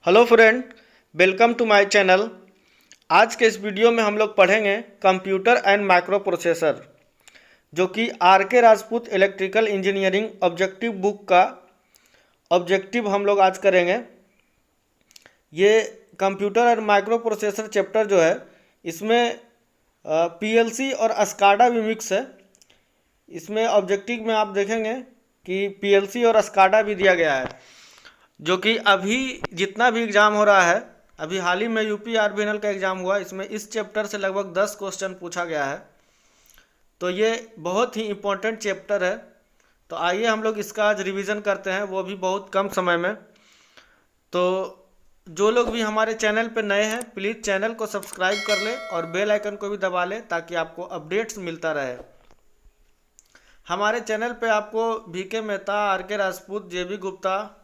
Hello friend, welcome to my channel. आज के इस वीडियो में हम लोग पढ़ेंगे कंप्यूटर एंड माइक्रो प्रोसेसर, जो कि आर के Rajput electrical engineering objective book का ऑब्जेक्टिव हम लोग आज करेंगे। ये computer and micro processor chapter जो है, इसमें पीएलसी और अस्काडा भी मिक्स है। इसमें ऑब्जेक्टिव में आप देखेंगे कि पीएलसी और अस्काडा भी दिया गया है, जो कि अभी जितना भी एग्ज़ाम हो रहा है, अभी हाल ही में यूपी आरबीएनएल का एग्ज़ाम हुआ, इसमें इस चैप्टर से लगभग 10 क्वेश्चन पूछा गया है। तो ये बहुत ही इम्पोर्टेंट चैप्टर है। तो आइए हम लोग इसका आज रिवीजन करते हैं, वो भी बहुत कम समय में। तो जो लोग भी हमारे चैनल पर नए हैं, प्लीज़ चैनल को सब्सक्राइब कर लें और बेल आइकन को भी दबा लें, ताकि आपको अपडेट्स मिलता रहे। हमारे चैनल पे आपको VK Mehta, RK Rajput, JB Gupta,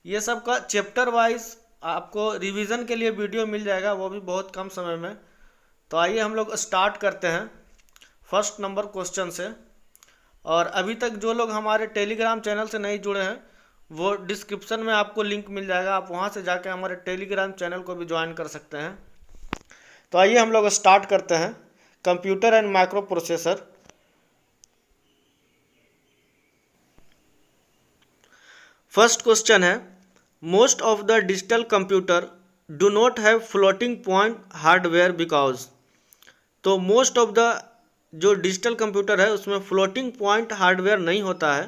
ये सब का चैप्टर वाइज आपको रिवीजन के लिए वीडियो मिल जाएगा, वो भी बहुत कम समय में। तो आइए हम लोग स्टार्ट करते हैं फर्स्ट नंबर क्वेश्चन से। और अभी तक जो लोग हमारे टेलीग्राम चैनल से नहीं जुड़े हैं, वो डिस्क्रिप्शन में आपको लिंक मिल जाएगा, आप वहां से जाके हमारे टेलीग्राम चैनल को भी ज्वाइन कर सकते हैं। तो आइए हम लोग स्टार्ट करते हैं computer and microprocessor. First question है, most of the digital computer do not have floating point hardware because. तो मोस्ट ऑफ द जो डिजिटल कंप्यूटर है उसमें फ्लोटिंग पॉइंट हार्डवेयर नहीं होता है।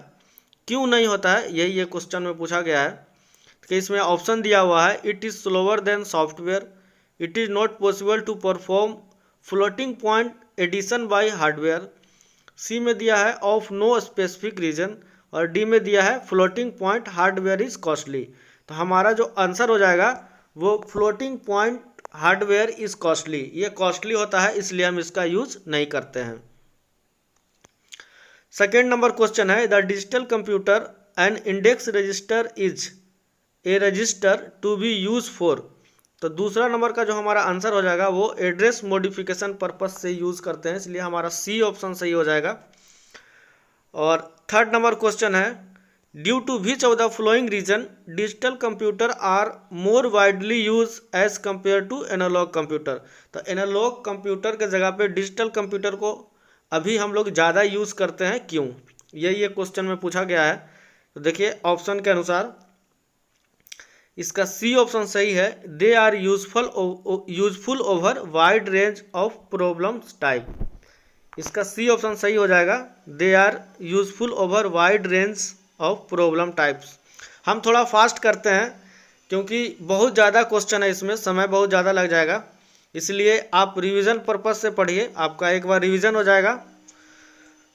क्यों नहीं होता है, यही ये क्वेश्चन में पूछा गया है। कि इसमें ऑप्शन दिया हुआ है, it is slower than software, it is not possible to perform floating point addition by hardware, C में दिया है ऑफ नो स्पेसिफिक रीजन, और डी में दिया है floating point hardware is costly. तो हमारा जो आंसर हो जाएगा वो floating point hardware is costly. ये कॉस्टली होता है, इसलिए हम इसका यूज नहीं करते हैं। सेकेंड नंबर क्वेश्चन है, the digital computer and index register is a register to be use for. तो दूसरा नंबर का जो हमारा आंसर हो जाएगा वो एड्रेस मॉडिफिकेशन पर्पज से यूज करते हैं, इसलिए हमारा सी ऑप्शन सही हो जाएगा। और थर्ड नंबर क्वेश्चन है, due to which of the following reason digital computer are more widely use as compare to analog computer. तो एनालॉग कंप्यूटर के जगह पे डिजिटल कंप्यूटर को अभी हम लोग ज़्यादा यूज़ करते हैं, क्यों, ये क्वेश्चन में पूछा गया है। तो देखिए ऑप्शन के अनुसार इसका सी ऑप्शन सही है, they are useful over wide range of problems type. इसका सी ऑप्शन सही हो जाएगा, they are useful over wide range of problem types. हम थोड़ा फास्ट करते हैं क्योंकि बहुत ज़्यादा क्वेश्चन है, इसमें समय बहुत ज़्यादा लग जाएगा, इसलिए आप रिवीजन पर्पज से पढ़िए, आपका एक बार रिवीजन हो जाएगा।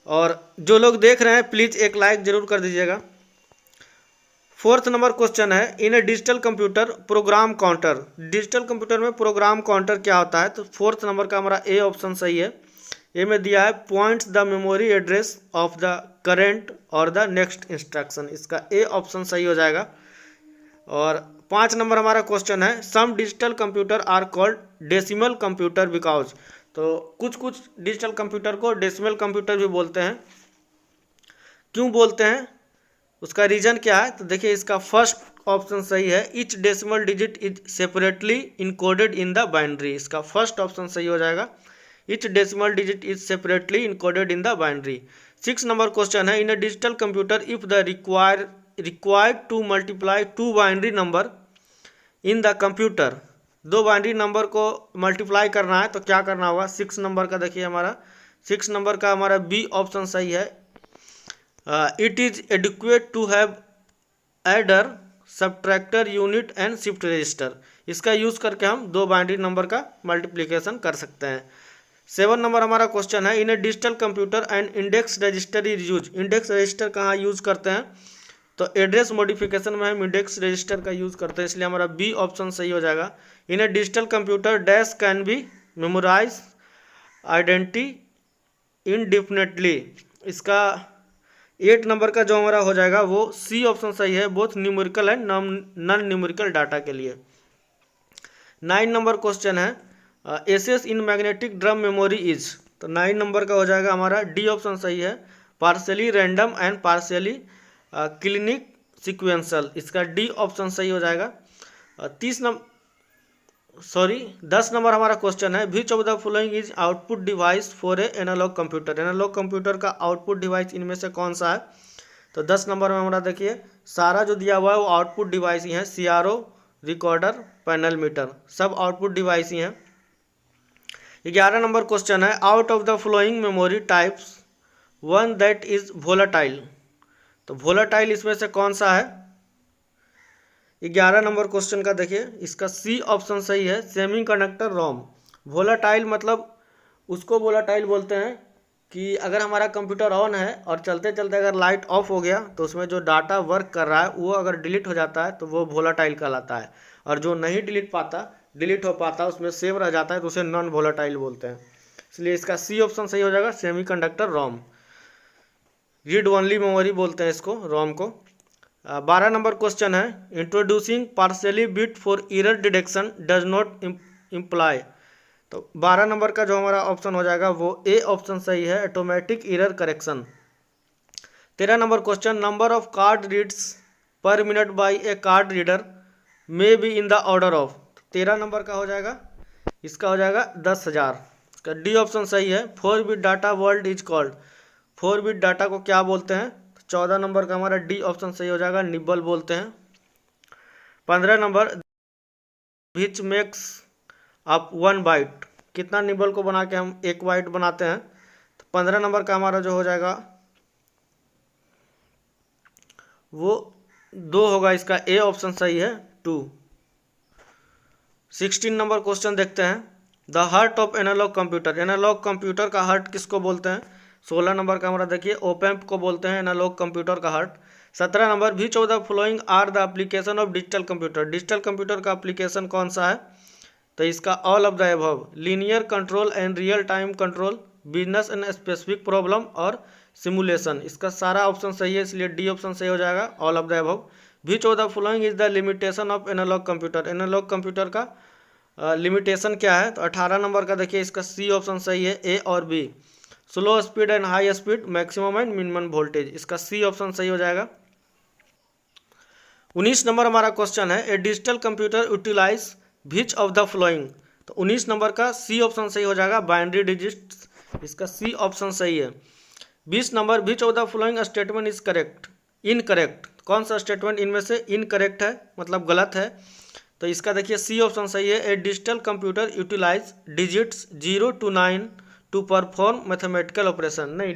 और जो लोग देख रहे हैं प्लीज़ एक लाइक ज़रूर कर दीजिएगा। फोर्थ नंबर क्वेश्चन है, in a digital computer program counter. Digital computer में प्रोग्राम काउंटर क्या होता है। तो फोर्थ नंबर का हमारा ए ऑप्शन सही है। ए में दिया है points the memory address of the current और द नेक्स्ट इंस्ट्रक्शन। इसका ए ऑप्शन सही हो जाएगा। और 5 नंबर हमारा क्वेश्चन है, some digital computer are called decimal computer because. तो कुछ डिजिटल कंप्यूटर को डेसिमल कंप्यूटर भी बोलते हैं। क्यों बोलते हैं, उसका रीजन क्या है। तो देखिए इसका फर्स्ट ऑप्शन सही है, each decimal digit is separately encoded in the binary. इसका फर्स्ट ऑप्शन सही हो जाएगा, each decimal digit is separately encoded in the binary. 6 number question है, in a digital computer if the required to multiply 2 binary number in the computer. 2 binary number को multiply करना है तो क्या करना होगा। 6 नंबर का देखिए हमारा 6 नंबर का हमारा बी ऑप्शन सही है, it is adequate to have adder, subtractor, unit and shift register. इसका यूज करके हम 2 बाइनरी नंबर का मल्टीप्लिकेशन कर सकते हैं। 7 नंबर हमारा क्वेश्चन है, in a digital computer and index register is use. Index register कहाँ यूज करते हैं, तो एड्रेस मॉडिफिकेशन में हम इंडेक्स रजिस्टर का यूज करते हैं, इसलिए हमारा बी ऑप्शन सही हो जाएगा। In a digital computer dash can be memorize identity indefinitely. इसका 8 नंबर का जो हमारा हो जाएगा वो सी ऑप्शन सही है, both numerical and non numerical data के लिए। 9 नंबर क्वेश्चन है, access in magnetic drum memory is. तो 9 नंबर का हो जाएगा हमारा डी ऑप्शन सही है, partially random and partially clinic sequential. इसका डी ऑप्शन सही हो जाएगा। 10 नंबर हमारा क्वेश्चन है, which of the following is output device for a analog computer. Analog computer का आउटपुट डिवाइस इनमें से कौन सा है। तो 10 नंबर में हमारा देखिए सारा जो दिया हुआ है वो आउटपुट डिवाइस ही है, CRO, रिकॉर्डर, पैनल मीटर, सब आउटपुट डिवाइस ही हैं। 11 नंबर क्वेश्चन है, out of the following memory types one that is volatile. तो वोलाटाइल इसमें से कौन सा है। 11 नंबर क्वेश्चन का देखिए इसका सी ऑप्शन सही है, सेमीकंडक्टर रोम। वोलाटाइल मतलब उसको वोलाटाइल बोलते हैं कि अगर हमारा कंप्यूटर ऑन है और चलते चलते अगर लाइट ऑफ हो गया तो उसमें जो डाटा वर्क कर रहा है वो अगर डिलीट हो जाता है तो वो वोलाटाइल कहलाता है, और जो नहीं डिलीट हो पाता उसमें सेव रह जाता है तो उसे नॉन वोलाटाइल बोलते हैं। इसलिए इसका सी ऑप्शन सही हो जाएगा, सेमीकंडक्टर रोम। रीड ओनली मेमोरी बोलते हैं इसको, रोम को। 12 नंबर क्वेश्चन है, introducing partially bit for error detection does not imply. तो 12 नंबर का जो हमारा ऑप्शन हो जाएगा वो ए ऑप्शन सही है, automatic error correction. 13 number question, number of card reads per minute by a card reader may be in the order of. 13 number का हो जाएगा, इसका हो जाएगा 10,000। इसका डी ऑप्शन सही है, 4 bit data world is called. 4 bit data को क्या बोलते हैं। 14 नंबर का हमारा डी ऑप्शन सही हो जाएगा, निबल बोलते हैं। 15 number, which makes up 1 byte. कितना निबल को बना के हम 1 बाइट बनाते हैं। तो 15 नंबर का हमारा जो हो जाएगा वो 2 होगा, इसका ए ऑप्शन सही है, 2। 16 नंबर क्वेश्चन देखते हैं, the heart of analog computer. Analog computer का हार्ट किसको बोलते हैं। 16 नंबर का हमारा देखिए ओपैम्प को बोलते हैं एनालॉग कंप्यूटर का heart. 17 number, which of the following are the application of digital computer. Digital computer का एप्लीकेशन कौन सा है। तो इसका all of the above, linear control and real time control, business and specific problem और simulation. इसका सारा ऑप्शन सही है, इसलिए डी ऑप्शन सही हो जाएगा, all of the above. Which of the following is the limitation of analog computer. Analog computer का लिमिटेशन क्या है। तो 18 नंबर का देखिए इसका सी ऑप्शन सही है, ए और B, slow speed and high speed, maximum and minimum voltage. इसका सी ऑप्शन सही हो जाएगा। 19 नंबर हमारा क्वेश्चन है, a digital computer utilize which of the following. तो 19 नंबर का सी ऑप्शन सही हो जाएगा, बाइनरी डिजिट्स। इसका सी ऑप्शन सही है। 20 number, which of the following statement is correct, incorrect. कौन सा स्टेटमेंट इनमें से इनकरेक्ट है, मतलब गलत है। तो इसका देखिए सी ऑप्शन सही है, a digital computer utilize digits 0 to 9 to perform mathematical operation. नहीं,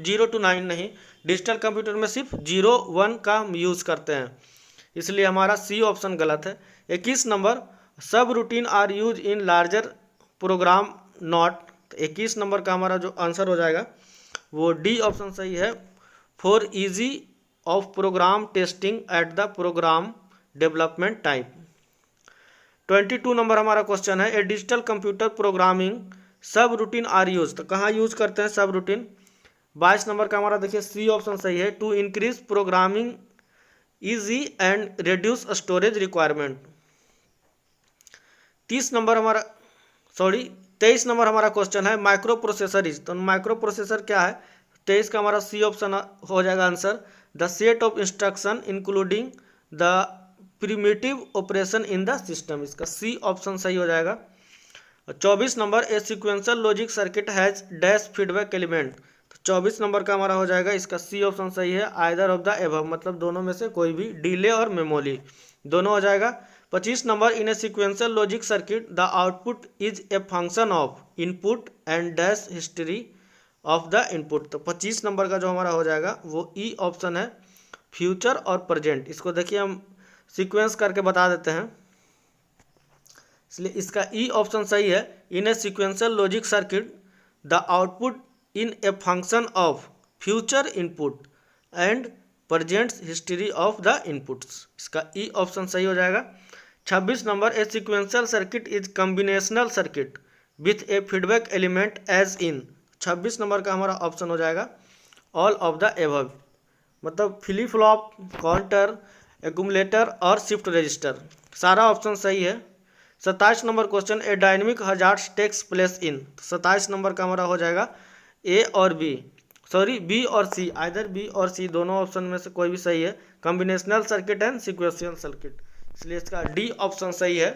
0 to 9 नहीं, डिजिटल कंप्यूटर में सिर्फ 0, 1 का हम यूज़ करते हैं, इसलिए हमारा सी ऑप्शन गलत है। 21 number, subroutine are use in larger program not. 21 number का हमारा जो आंसर हो जाएगा वो डी ऑप्शन सही है, for easy of program testing at the program development type. 22 number हमारा क्वेश्चन है, a digital computer programming subroutine are use. तो कहाँ यूज करते हैं सब रूटीन। 22 नंबर का हमारा देखिए सी ऑप्शन सही है, to increase programming easy and reduce storage requirement. 23 number हमारा क्वेश्चन है, माइक्रो प्रोसेसर इज। तो माइक्रो प्रोसेसर क्या है। 23 का हमारा सी ऑप्शन हो जाएगा answer, the set of instruction including the primitive operation in the system. इसका सी ऑप्शन सही हो जाएगा। 24 number, a sequential logic circuit has dash feedback element. तो 24 नंबर का हमारा हो जाएगा, इसका सी ऑप्शन सही है, आइदर ऑफ द एबव, मतलब दोनों में से कोई भी, डिले और मेमोरी दोनों हो जाएगा। 25 number, in a sequential logic circuit the output is a function of input and dash history of the input. तो 25 नंबर का जो हमारा हो जाएगा वो ई ऑप्शन है, फ्यूचर और प्रेजेंट। इसको देखिए हम सीक्वेंस करके बता देते हैं, इसलिए इसका ई ऑप्शन सही है, in a sequential logic circuit the output in a function of future input and present history of the inputs. इसका ई ऑप्शन सही हो जाएगा। 26 number, a sequential circuit is combinational circuit with a feedback element as in. 26 number का हमारा option हो जाएगा, all of the above, मतलब flip flop, counter, accumulator और शिफ्ट रजिस्टर, सारा ऑप्शन सही है। 27 number question, A dynamic hazards takes place in. 27 number का हमारा हो जाएगा ए और बी, बी और सी, आइदर बी और सी, दोनों ऑप्शन में से कोई भी सही है, combinational circuit and sequential circuit. इसलिए इसका डी ऑप्शन सही है।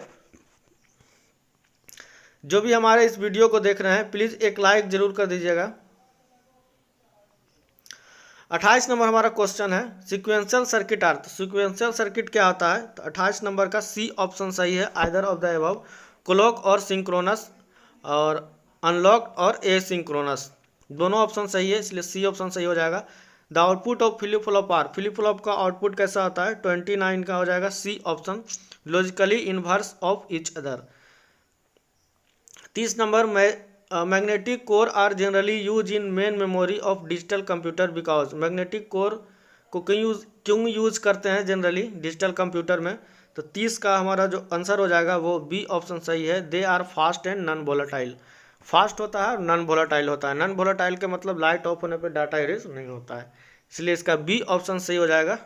जो भी हमारे इस वीडियो को देख रहे हैं प्लीज़ एक लाइक जरूर कर दीजिएगा। 28 नंबर हमारा क्वेश्चन है सिक्वेंशियल सर्किट अर्थ। सिक्वेंशियल सर्किट क्या होता है? तो 28 नंबर का सी ऑप्शन सही है, either of the above, clock or synchronous or unclocked or asynchronous, दोनों ऑप्शन सही है, इसलिए सी ऑप्शन सही हो जाएगा। The output of flip flop are, flip flop का आउटपुट कैसा होता है? 29 का हो जाएगा, C option, logically inverse of each other. 30 number में magnetic core are generally use in main memory of digital computer because, magnetic core को क्यों यूज करते हैं जनरली डिजिटल कंप्यूटर में? तो 30 का हमारा जो आंसर हो जाएगा वो बी ऑप्शन सही है, they are fast and non volatile. Fast होता है और नॉन वोलेटाइल होता है। नॉन वोलेटाइल के मतलब लाइट ऑफ होने पे डाटा इरेज नहीं होता है, इसलिए इसका बी ऑप्शन सही हो जाएगा।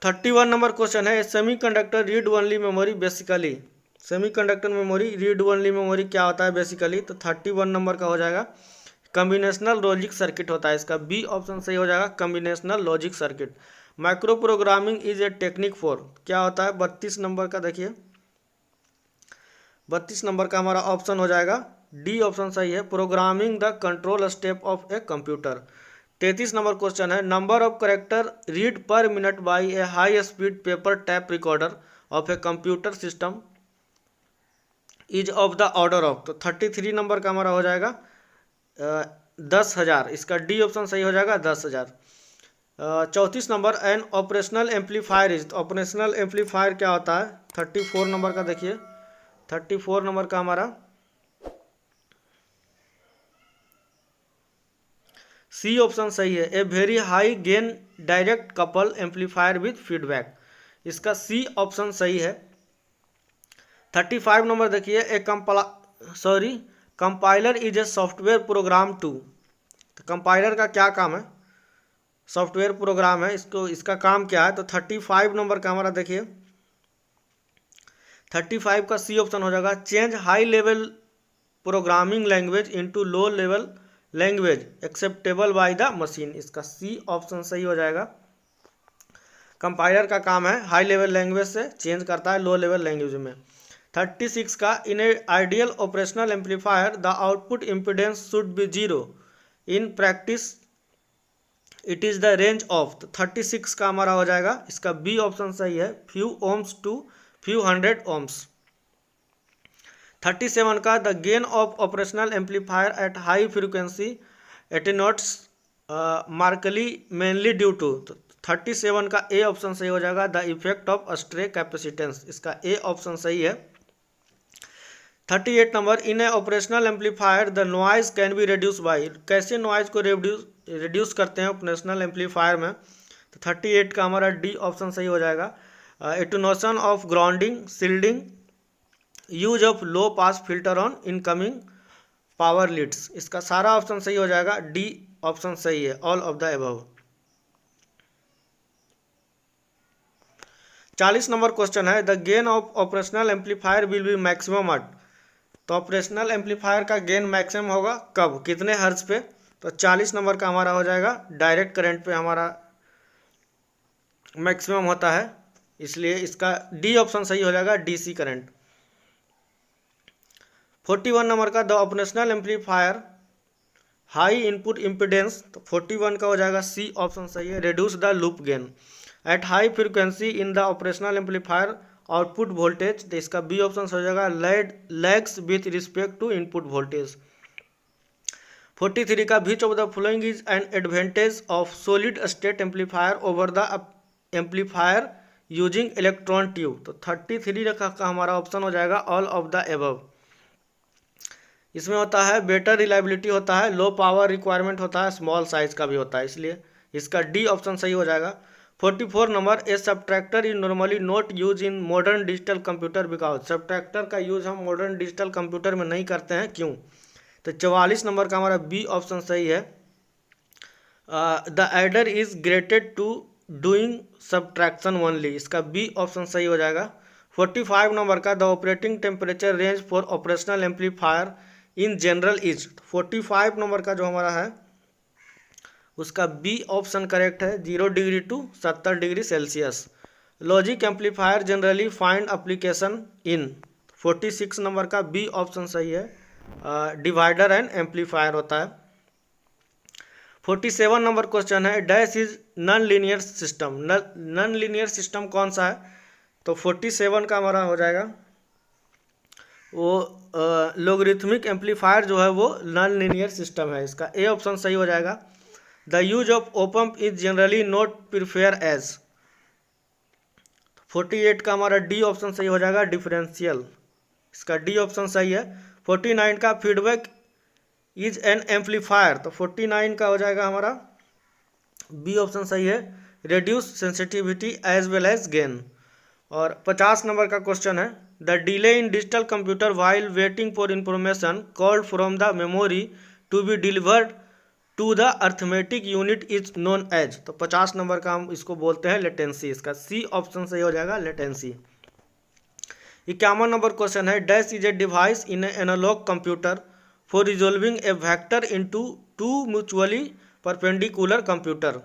31 नंबर क्वेश्चन है semiconductor read only memory basically. Semiconductor memory read only memory क्या होता है बेसिकली? तो 31 नंबर का हो जाएगा कॉम्बिनेशनल लॉजिक सर्किट होता है, इसका बी ऑप्शन सही हो जाएगा, combinational logic circuit. Micro programming is a technique for, क्या होता है? 32 नंबर का देखिए, 32 नंबर का हमारा ऑप्शन हो जाएगा डी ऑप्शन सही है, programming the control step of a computer. 33 number question है number of character read per minute by a high speed paper tape recorder of a computer system is of the order of. तो 33 number का हमारा हो जाएगा 10,000, इसका D option सही हो जाएगा 10,000। 34 number N operational amplifier is, operational amplifier क्या होता है? 34 नंबर का देखिए, 34 नंबर का हमारा सी ऑप्शन सही है, a very high gain direct couple amplifier with feedback, इसका सी ऑप्शन सही है। 35 नंबर देखिए, a compiler is a software program to. तो कंपाइलर का क्या काम है? सॉफ्टवेयर प्रोग्राम है, इसका काम क्या है? तो 35 नंबर का हमारा देखिए, 35 का सी ऑप्शन हो जाएगा change high level programming language into low level language acceptable by the machine, इसका सी ऑप्शन सही हो जाएगा। कंपाइलर का काम है हाई लेवल लैंग्वेज से चेंज करता है लो लेवल लैंग्वेज में। 36 का in a ideal operational amplifier the output impedance should be 0, in practice it is the range of. तो 36 का हमारा हो जाएगा, इसका बी ऑप्शन सही है, few ohms to few hundred ohms. 37 का the gain of operational amplifier at high frequency attenuates markedly mainly due to. तो 37 का ए ऑप्शन सही हो जाएगा, the effect of stray capacitance, इसका ए ऑप्शन सही है। 38 number in a operational amplifier the noise can be reduce by, कैसे noise को रिड्यूस करते हैं ऑपरेशनल एम्पलीफायर में? तो 38 का हमारा डी ऑप्शन सही हो जाएगा, attenuation of grounding shielding use of low pass filter on incoming power leads, इसका सारा ऑप्शन सही हो जाएगा, डी ऑप्शन सही है, all of the above. 40 number question है the gain of operational amplifier will be maximum at. तो operational amplifier का गेन मैक्सिमम होगा कब, कितने हर्ट्ज पे? तो 40 नंबर का हमारा हो जाएगा डायरेक्ट करंट पे हमारा मैक्सिमम होता है, इसलिए इसका डी ऑप्शन सही हो जाएगा, डीसी करंट। 41 नंबर का the operational amplifier high input impedance, तो 41 का हो जाएगा सी ऑप्शन सही है, reduce the loop gain at high frequency in the operational amplifier output voltage, तो इसका बी ऑप्शन हो जाएगा lags with respect to input voltage. 43 का which of the following is an advantage of solid state amplifier over the amplifier using electron tube. तो 33 का हमारा option हो जाएगा ऑल ऑफ द एबव। इसमें होता है बेटर रिलायबिलिटी होता है, लो पावर रिक्वायरमेंट होता है, स्मॉल साइज का भी होता है, इसलिए इसका डी ऑप्शन सही हो जाएगा। 44 number A subtractor is normally not use in modern digital computer because, subtractor का यूज हम मॉडर्न डिजिटल कंप्यूटर में नहीं करते हैं, क्यों? तो 44 नंबर का हमारा बी ऑप्शन सही है, the adder is graded to doing subtraction only, इसका बी ऑप्शन सही हो जाएगा। 45 नंबर का the operating temperature range for operational amplifier in general is, 45 number का जो हमारा है उसका बी ऑप्शन करेक्ट है, 0 degree to 70 degree Celsius. Logic amplifier generally find application in, 46 number का बी ऑप्शन सही है, डिवाइडर एंड एम्पलीफायर होता है। 47 नंबर क्वेश्चन है, dash is non linear system. Non linear system कौन सा है? तो 47 का हमारा हो जाएगा वो लोगरिथमिक एम्पलीफायर जो है वो नॉन लीनियर सिस्टम है, इसका ए ऑप्शन सही हो जाएगा। The use of op amp is generally not prefer as, 48 का हमारा डी ऑप्शन सही हो जाएगा, डिफरेंशियल, इसका डी ऑप्शन सही है। 49 का फीडबैक इज एन एम्पलीफायर, तो 49 का हो जाएगा हमारा बी ऑप्शन सही है, reduce sensitivity as well as gain. और 50 नंबर का क्वेश्चन है, the delay in digital computer while waiting for information called from the memory to be delivered to the arithmetic unit is known as, तो 50 number का हम इसको बोलते हैं latency, इसका सी ऑप्शन सही हो जाएगा, लेटेंसी। 51 नंबर क्वेश्चन है, dash is a device in analog computer for resolving a vector into two mutually perpendicular computer.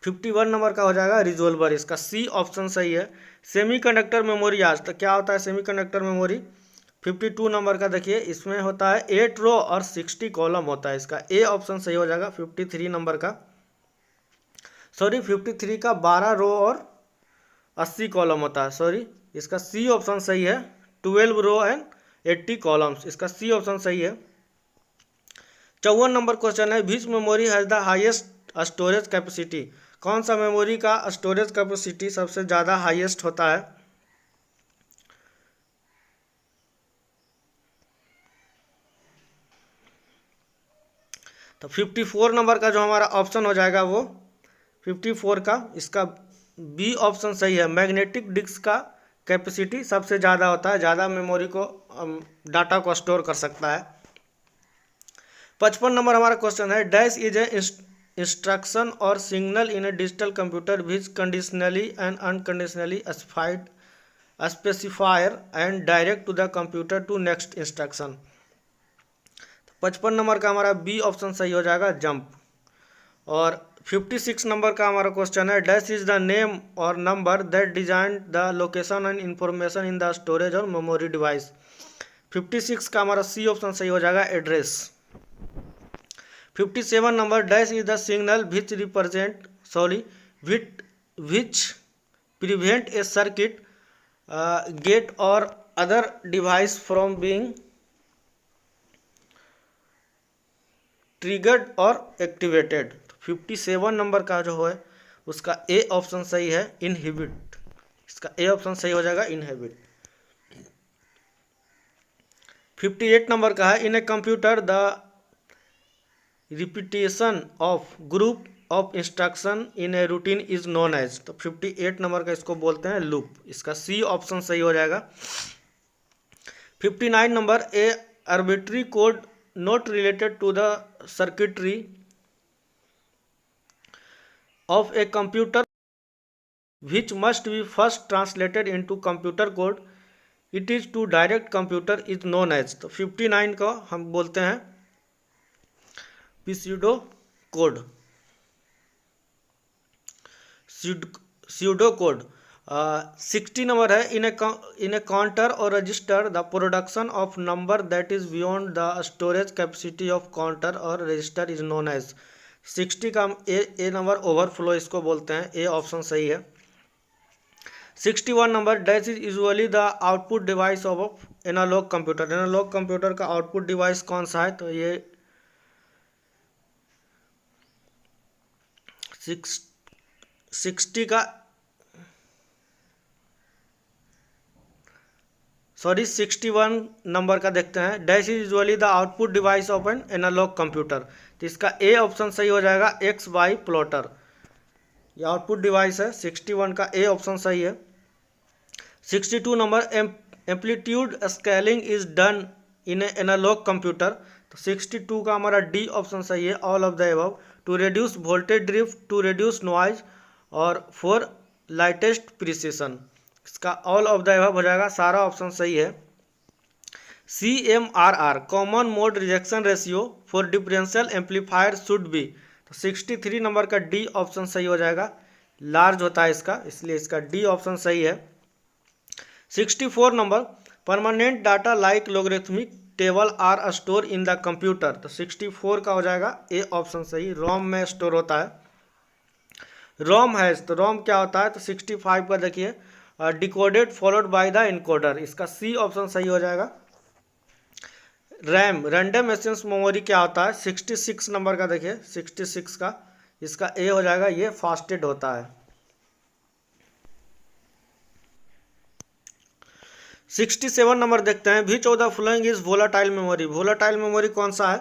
51 number का हो जाएगा रिजोल्वर, इसका सी ऑप्शन सही है। सेमीकंडक्टर मेमोरी आज, तो क्या होता है सेमीकंडक्टर मेमोरी? 52 नंबर का देखिए, इसमें होता है 8 रो और 60 कॉलम होता है, इसका ए ऑप्शन सही हो जाएगा। 53 नंबर का, सॉरी 53 का 12 रो और 80 कॉलम होता है, सॉरी, इसका सी ऑप्शन सही है। 12 रो एंड 80 कॉलम्स, इसका सी ऑप्शन सही है। 54 नंबर क्वेश्चन है, which memory has the highest storage capacity, कौन सा मेमोरी का स्टोरेज कैपेसिटी सबसे ज़्यादा हाईएस्ट होता है? तो 54 नंबर का जो हमारा ऑप्शन हो जाएगा वो 54 का, इसका बी ऑप्शन सही है, मैग्नेटिक डिस्क का कैपेसिटी सबसे ज़्यादा होता है, ज़्यादा मेमोरी को डाटा को स्टोर कर सकता है। 55 नंबर हमारा क्वेश्चन है, डैश इज ए इंस्ट्रक्शन और signal in a digital computer which conditionally and unconditionally specifier and direct to the computer to next instruction. 55 number का हमारा बी ऑप्शन सही हो जाएगा, जंप। और 56 नंबर का हमारा क्वेश्चन है, dash is the name or number that design the location and information in the storage or memory device. 56 का हमारा सी ऑप्शन सही हो जाएगा, address. 57 number, dash is the signal which represent which prevent a circuit gate or other device from being triggered or activated. 57 number का जो है उसका ए option सही है, इनहिबिट, इसका ए ऑप्शन सही हो जाएगा, इनहिबिट। 58 नंबर का है, in a computer the repetition of group of instruction in a routine is known as, तो 58 नंबर का इसको बोलते हैं लूप, इसका सी ऑप्शन सही हो जाएगा। 59 number, A arbitrary code not related to the circuitry of a computer which must be first translated into computer code, it is to direct computer is known as, तो 59 को हम बोलते हैं pseudo code, pseudo code। 60 number है, in a counter or register the production of number that is beyond the storage capacity of counter or register is known as। 60 का हम ए number overflow इसको बोलते हैं, ए ऑप्शन सही है। 61 number, dash is usually the output device of analog computer, analog computer का output device कौन सा है? तो ये 60 का, सॉरी 61 नंबर का देखते हैं, dash is usually the output device of an analog computer, तो इसका ए ऑप्शन सही हो जाएगा, एक्स वाई प्लॉटर, ये आउटपुट डिवाइस है। 61 का ए ऑप्शन सही है। 62 number, amplitude scaling is done in analog computer, तो 62 का हमारा डी ऑप्शन सही है, all of the above, to reduce voltage drift, to reduce noise और फॉर लाइटेस्ट प्रिसिशन, इसका ऑल ऑफ द अबव हो जाएगा, सारा ऑप्शन सही है। CMRR common mode rejection ratio for differential amplifier should be, तो 63 नंबर का डी ऑप्शन सही हो जाएगा। लार्ज होता है इसका, इसलिए इसका डी ऑप्शन सही है। 64 number, permanent data like logarithmic table are store in the computer. तो 64 का हो जाएगा ए ऑप्शन सही। रोम में स्टोर होता है, रोम है। तो रोम क्या होता है, तो 65 का देखिए decoded followed by the encoder, इसका सी ऑप्शन सही हो जाएगा। रैम रैंडम एक्सेस मेमोरी क्या होता है, 66 नंबर का देखिए 66 का, इसका ए हो जाएगा, ये फास्टेड होता है। 67 नंबर देखते हैं, विच of the following is volatile memory. Volatile memory कौन सा है,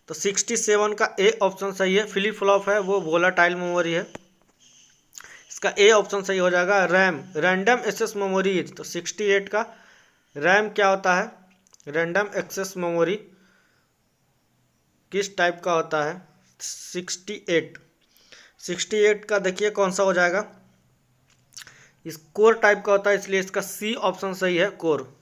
तो 67 का ए ऑप्शन सही है। फ्लिप फ्लॉप है वो वोलाटाइल मेमोरी है, इसका ए ऑप्शन सही हो जाएगा। RAM random access memory is, तो 68 का रैम क्या होता है, रैंडम एक्सेस मेमोरी किस टाइप का होता है, 68 का देखिए कौन सा हो जाएगा, इस कोर टाइप का होता है, इसलिए इसका सी ऑप्शन सही है, कोर।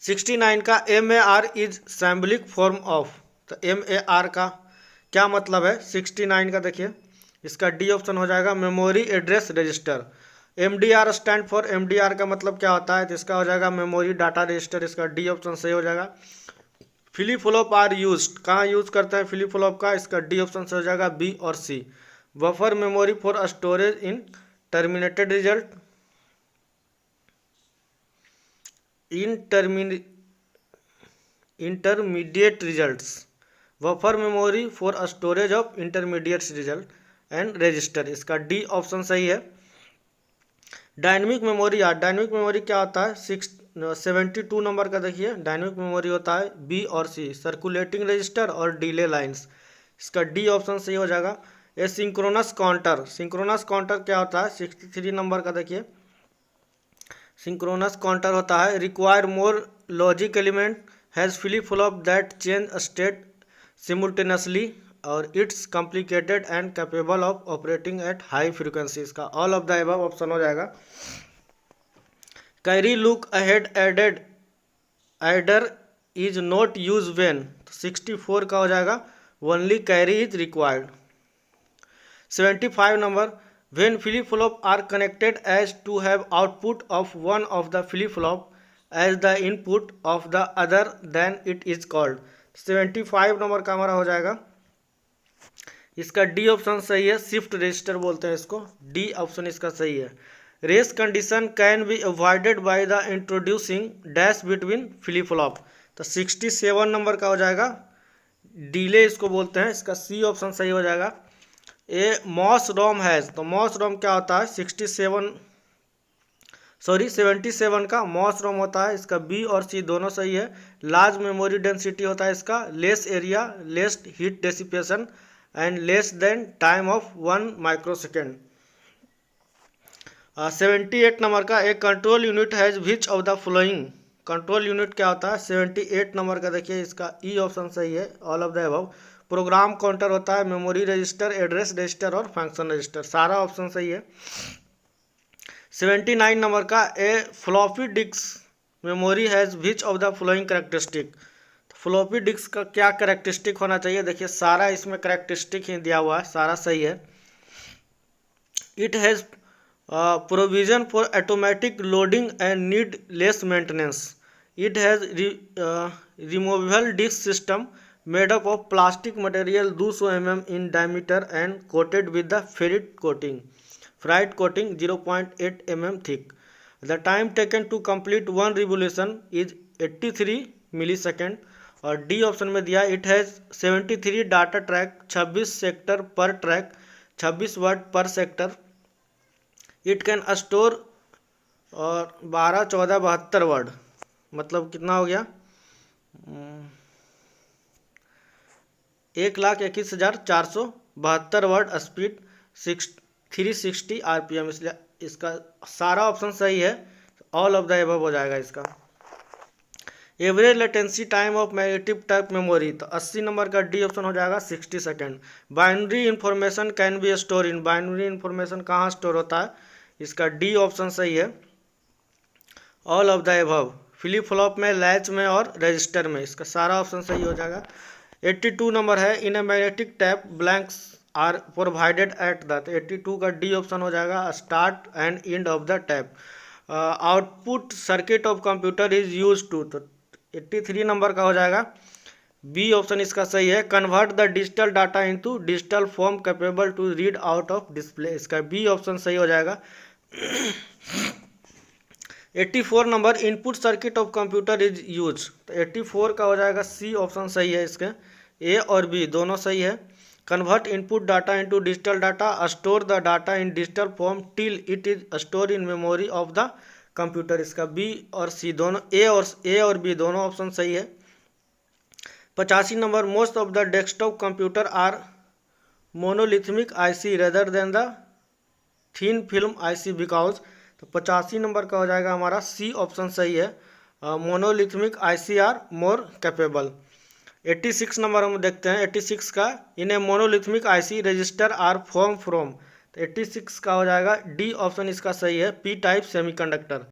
69 का MAR इज सैम्बलिक फॉर्म ऑफ, तो MAR का क्या मतलब है, 69 का देखिए इसका डी ऑप्शन हो जाएगा, memory address register. MDR stand for, MDR का मतलब क्या होता है, तो इसका हो जाएगा मेमोरी डाटा रजिस्टर, इसका डी ऑप्शन सही हो जाएगा। फ्लिप फ्लॉप आर यूज, कहाँ यूज करते हैं फ्लिप फ्लॉप का, इसका डी ऑप्शन से हो जाएगा बी और C. Buffer memory for storage in terminated result, intermediate results, buffer memory for storage of intermediate result and register, इसका डी ऑप्शन सही है। डायनेमिक मेमोरी यार, डायनेमिक मेमोरी क्या होता है, 72 नंबर का देखिए डायनेमिक मेमोरी होता है बी और सी, सर्कुलेटिंग रजिस्टर और डिले लाइंस, इसका डी ऑप्शन सही हो जाएगा। A synchronous counter, synchronous counter क्या होता है, 63 नंबर का देखिए सिंक्रोनस काउंटर होता है, require more logic element, has flip flop that change state simultaneously, और its complicated and capable of operating at high frequencies, का all of the above option हो जाएगा। Carry look ahead added adder is not use when, 64 का हो जाएगा, only carry is required. 75 number, when flip flop are connected as to have output of one of the flip flop as the input of the other than it is called. 75 number का हमारा हो जाएगा, इसका D option सही है, shift register बोलते हैं इसको, डी ऑप्शन इसका सही है। Race condition can be avoided by the introducing dash between flip flop, तो 67 नंबर का हो जाएगा, डिले इसको बोलते हैं, इसका सी ऑप्शन सही हो जाएगा। ए मॉस रोम हैज़, तो मॉस रोम क्या होता है, 77 का मॉस रोम होता है, इसका बी और सी दोनों सही है। लार्ज मेमोरी डेंसिटी होता है इसका, less area, less heat dissipation and less than time of 1 microsecond. 78 number का, एक control unit has which of the following, control unit क्या होता है, 78 नंबर का देखिए इसका ई ऑप्शन सही है, all of the above. Program counter होता है, मेमोरी रजिस्टर, एड्रेस रजिस्टर और फंक्शन रजिस्टर, सारा ऑप्शन सही है। 79 नंबर का, a floppy disk memory has which of the following characteristic, floppy disk का क्या कैरेक्टरिस्टिक होना चाहिए, देखिए सारा इसमें कैरेक्टरिस्टिक ही दिया हुआ है, सारा सही है। It has provision for automatic loading and need less maintenance. It has removable disc system made up of plastic material 200 mm in diameter and coated with the ferrite coating 0.8 mm thick. The time taken to complete one revolution is 83 millisecond, और D option में दिया it has 73 data track, 26 sector पर track, 26 word पर sector. It can store और 12, 14, 72 word, मतलब कितना हो गया 1,21,472 वर्ड स्पीड, 360 RPM, इसलिए इसका सारा ऑप्शन सही है, ऑल ऑफ द अबव हो जाएगा इसका। Average latency time of magnetic type memory, तो 80 नंबर का डी ऑप्शन हो जाएगा, 60 second. Binary information can be store in, binary information कहाँ स्टोर होता है, इसका डी ऑप्शन सही है, all of the above. Flip flop में, लैच में और रजिस्टर में, इसका सारा ऑप्शन सही हो जाएगा। 82 नंबर है, in a magnetic tape blanks are provided at the, 82 का डी ऑप्शन हो जाएगा, start and end of the tape. Output circuit of computer is use to, तो 83 नंबर का हो जाएगा, बी ऑप्शन इसका सही है, convert the digital data into digital form capable to read out of display, इसका बी ऑप्शन सही हो जाएगा। 84 number, input circuit of computer is use, तो 84 का हो जाएगा, सी ऑप्शन सही है इसके, ए और बी दोनों सही है। Convert input data into digital data, store the data in digital form till it is store in memory of the computer, इसका बी और सी दोनों, ए और बी दोनों ऑप्शन सही है। 85 number, most of the desktop computer are monolithic IC rather than the thin film IC because, तो 85 number का हो जाएगा हमारा, सी ऑप्शन सही है, monolithic IC are more capable. 86 number हम देखते हैं, 86 का, in a monolithic IC register are form from, तो 86 का हो जाएगा, डी ऑप्शन इसका सही है, पी टाइप सेमीकंडक्टर।